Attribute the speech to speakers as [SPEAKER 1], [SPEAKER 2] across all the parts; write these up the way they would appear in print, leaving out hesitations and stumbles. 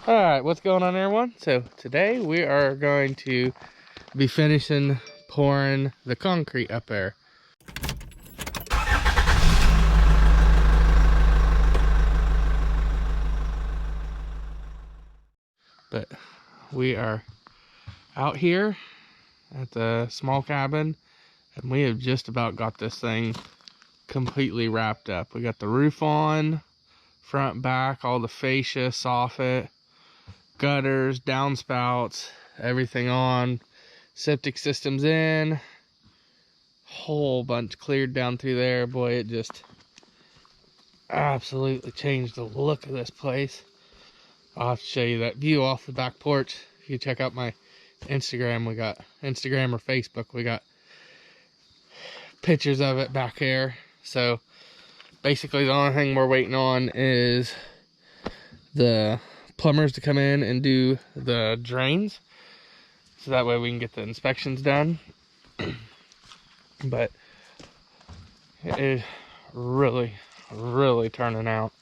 [SPEAKER 1] Alright, what's going on everyone? So today we are going to be finishing pouring the concrete up there. But we are out here at the small cabin and we have just about got this thing completely wrapped up. We got the roof on, front, back, all the fascia, soffit, gutters, downspouts, everything on, septic systems in, whole bunch cleared down through there. Boy, it just absolutely changed the look of this place. I'll have to show you that view off the back porch. If you check out my Instagram, we got Instagram or Facebook, we got pictures of it back there. So basically the only thing we're waiting on is the plumbers to come in and do the drains, so that way we can get the inspections done. But it is really turning out.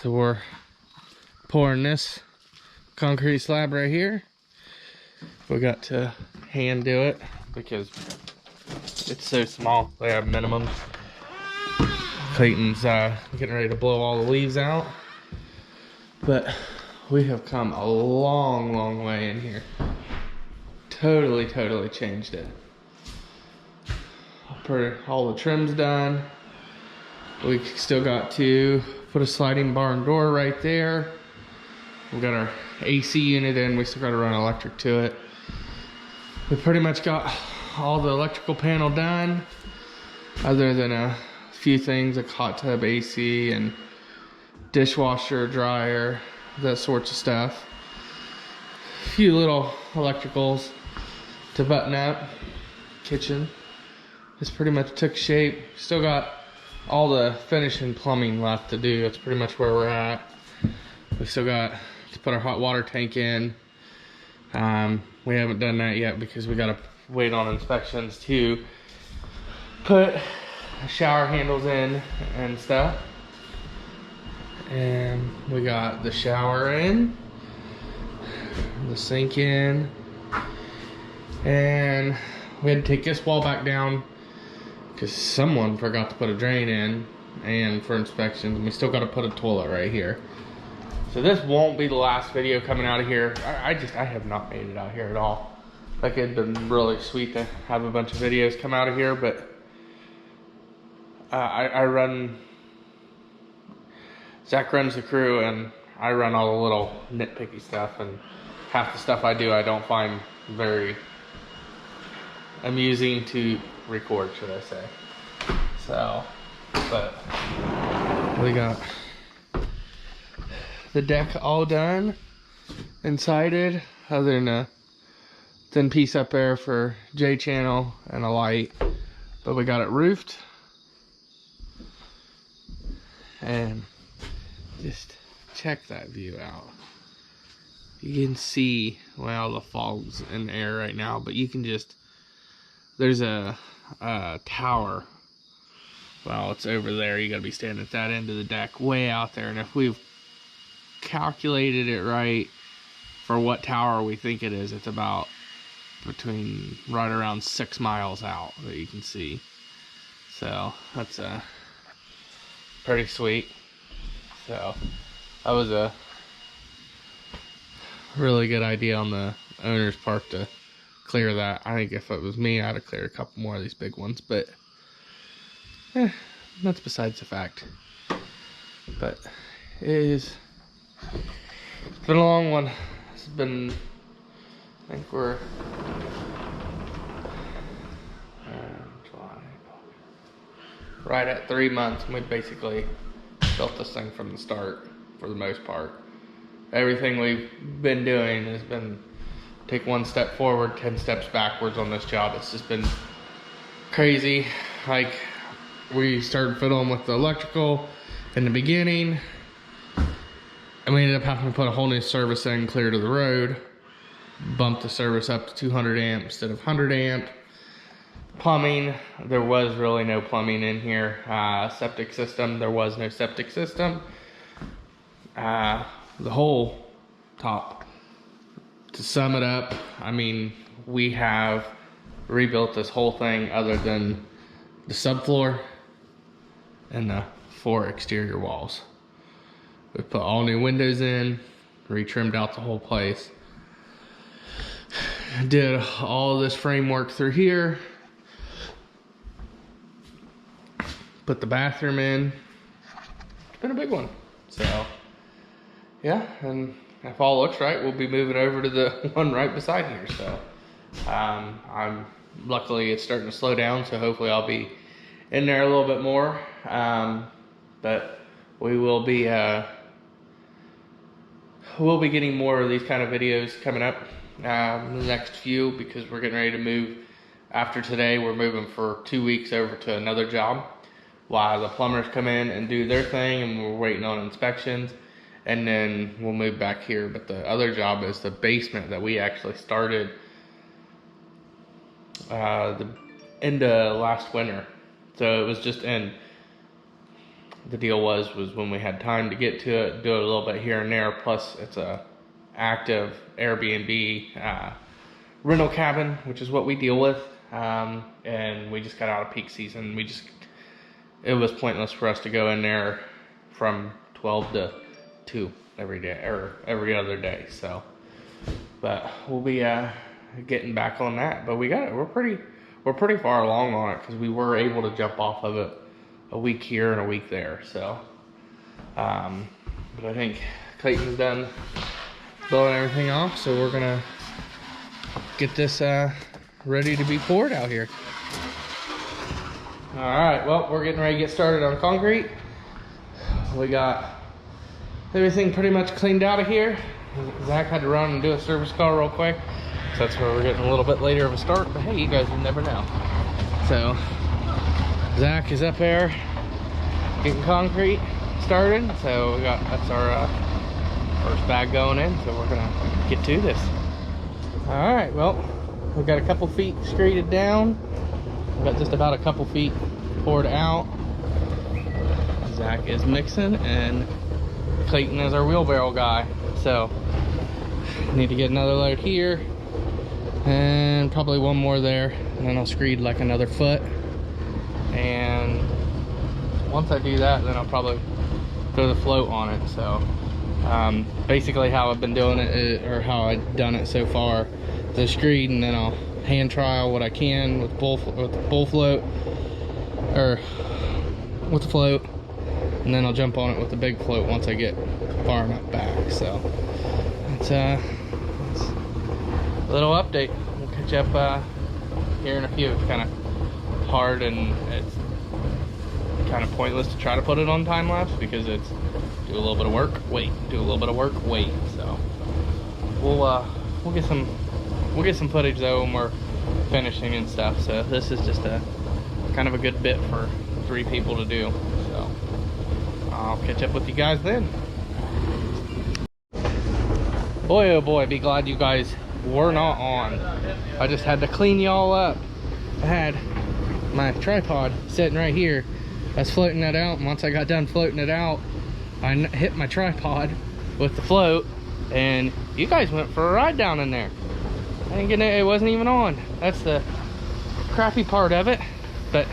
[SPEAKER 1] So we're pouring this concrete slab right here. We got to hand do it because it's so small. They have minimums. Clayton's getting ready to blow all the leaves out, but we have come a long way in here. Totally changed it. All the trim's done. We still got to put a sliding barn door right there. We got our AC unit in. We still got to run electric to it. We pretty much got all the electrical panel done, other than a few things like hot tub AC and dishwasher, dryer, that sorts of stuff. A few little electricals to button up. Kitchen just pretty much took shape. Still got all the finishing plumbing left to do. That's pretty much where we're at. We still got to put our hot water tank in. We haven't done that yet because we gotta wait on inspections to put shower handles in and stuff. And we got the shower in, the sink in, and we had to take this wall back down because someone forgot to put a drain in, and for inspections. And we still got to put a toilet right here. So this won't be the last video coming out of here. I have not made it out here at all. Like, it'd been really sweet to have a bunch of videos come out of here, but Zach runs the crew and I run all the little nitpicky stuff, and half the stuff I do I don't find very amusing to record, should I say. So, but we got the deck all done and sided, other than a thin piece up there for J channel and a light, but we got it roofed. And just check that view out. You can see, well, the fog's in the air right now, but you can just, there's a tower. Well, it's over there. You gotta be standing at that end of the deck, way out there. And if we've calculated it right for what tower we think it is, it's about between right around 6 miles out that you can see. So that's pretty sweet. So that was a really good idea on the owner's part to clear that. I think if it was me, I'd have cleared a couple more of these big ones, but that's besides the fact. But it's been a long one. It's been, I think we're right at 3 months. We basically built this thing from the start, for the most part. Everything we've been doing has been take 1 step forward, 10 steps backwards on this job. It's just been crazy. Like, we started fiddling with the electrical in the beginning, and we ended up having to put a whole new service in clear to the road, bump the service up to 200 amp instead of 100 amp. Plumbing, there was really no plumbing in here. Septic system, there was no septic system. The whole top, to sum it up, I mean, we have rebuilt this whole thing other than the subfloor and the 4 exterior walls. We put all new windows in, retrimmed out the whole place. Did all this framework through here. Put the bathroom in. It's been a big one. So, yeah, and if all looks right, we'll be moving over to the one right beside here. So, I'm luckily it's starting to slow down, so hopefully I'll be in there a little bit more. But we will be we'll be getting more of these kind of videos coming up in the next few, because we're getting ready to move. After today, we're moving for 2 weeks over to another job while the plumbers come in and do their thing, and we're waiting on inspections, and then we'll move back here. But the other job is the basement that we actually started the end of last winter. So it was just in. The deal was when we had time to get to it, do it a little bit here and there. Plus, it's a active Airbnb rental cabin, which is what we deal with. And we just got out of peak season. It was pointless for us to go in there from 12 to 2 every day or every other day. So, but we'll be getting back on that. But we're pretty far along on it, because we were able to jump off of it a week here and a week there. So, but I think Clayton's done blowing everything off, so we're gonna get this ready to be poured out here. All right, well, we're getting ready to get started on concrete. We got everything pretty much cleaned out of here. Zach had to run and do a service call real quick, so that's why we're getting a little bit later of a start, but hey, you guys will never know. So Zach is up there getting concrete started, so that's our first bag going in, so we're gonna get to this. All right, well, we've got a couple feet screeded down. We've got just about a couple feet poured out. Zach is mixing, and Clayton is our wheelbarrow guy. So need to get another load here and probably one more there, and then I'll screed like another foot. And once I do that, then I'll probably throw the float on it. So basically how I've been doing it, or how I've done it so far, the screed, and then I'll hand trial what I can with the bull float, or with the float, and then I'll jump on it with the big float once I get far enough back. So it's a little update. We'll catch up here in a few. It's kind of hard, and it's kind of pointless to try to put it on time lapse, because it's do a little bit of work, wait, do a little bit of work, wait. So we'll get some footage though when we're finishing and stuff. So this is just a kind of a good bit for 3 people to do. So I'll catch up with you guys then. Boy, oh boy, be glad you guys were not on. I just had to clean y'all up. I had my tripod sitting right here. I was floating that out, and once I got done floating it out, I hit my tripod with the float, and you guys went for a ride down in there. I didn't get it, it wasn't even on. That's the crappy part of it. But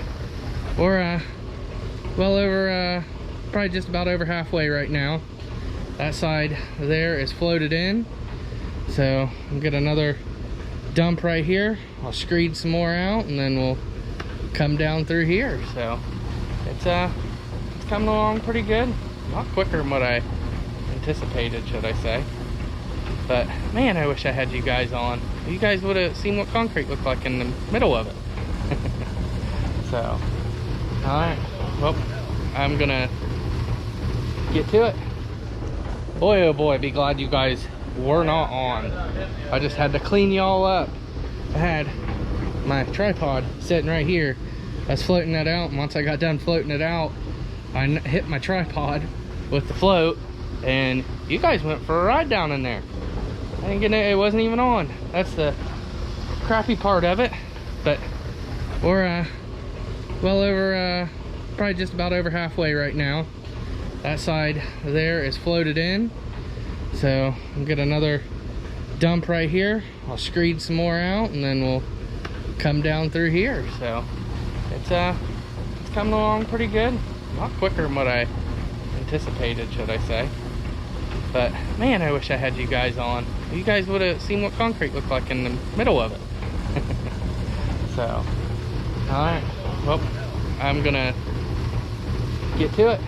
[SPEAKER 1] we're well over, probably just about over halfway right now. That side there is floated in, so I'll get another dump right here. I'll screed some more out, and then we'll come down through here. So it's coming along pretty good. Not quicker than what I anticipated, should I say. But man, I wish I had you guys on. You guys would have seen what concrete looked like in the middle of it. So, all right, well, I'm gonna get to it. Boy, oh boy, be glad you guys were not on. I just had to clean y'all up. I had my tripod sitting right here. I was floating that out, and once I got done floating it out, I hit my tripod with the float, and you guys went for a ride down in there. I didn't get it, it wasn't even on. That's the crappy part of it. But We're well over, probably just about over halfway right now. That side there is floated in, so I'll get another dump right here. I'll screed some more out, and then we'll come down through here. So it's coming along pretty good. A lot quicker than what I anticipated, should I say. But man, I wish I had you guys on. You guys would have seen what concrete looked like in the middle of it. So, all right. Well, I'm gonna get to it.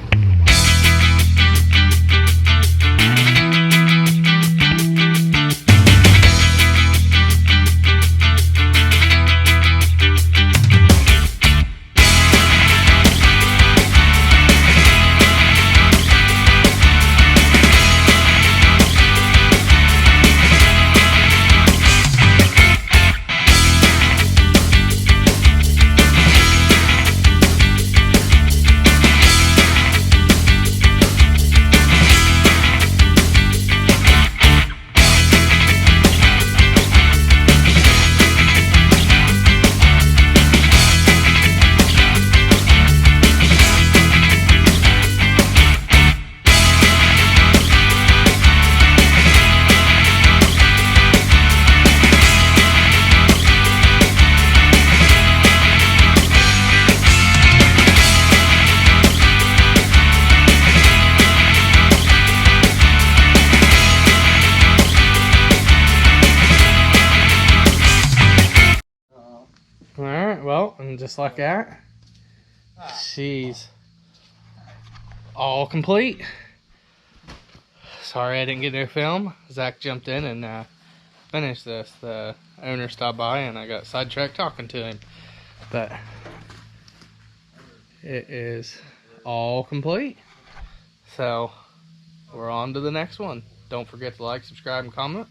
[SPEAKER 1] Alright, well, and just like that, she's all complete. Sorry I didn't get to film. Zach jumped in and finished this. The owner stopped by and I got sidetracked talking to him. But it is all complete. So we're on to the next one. Don't forget to like, subscribe, and comment.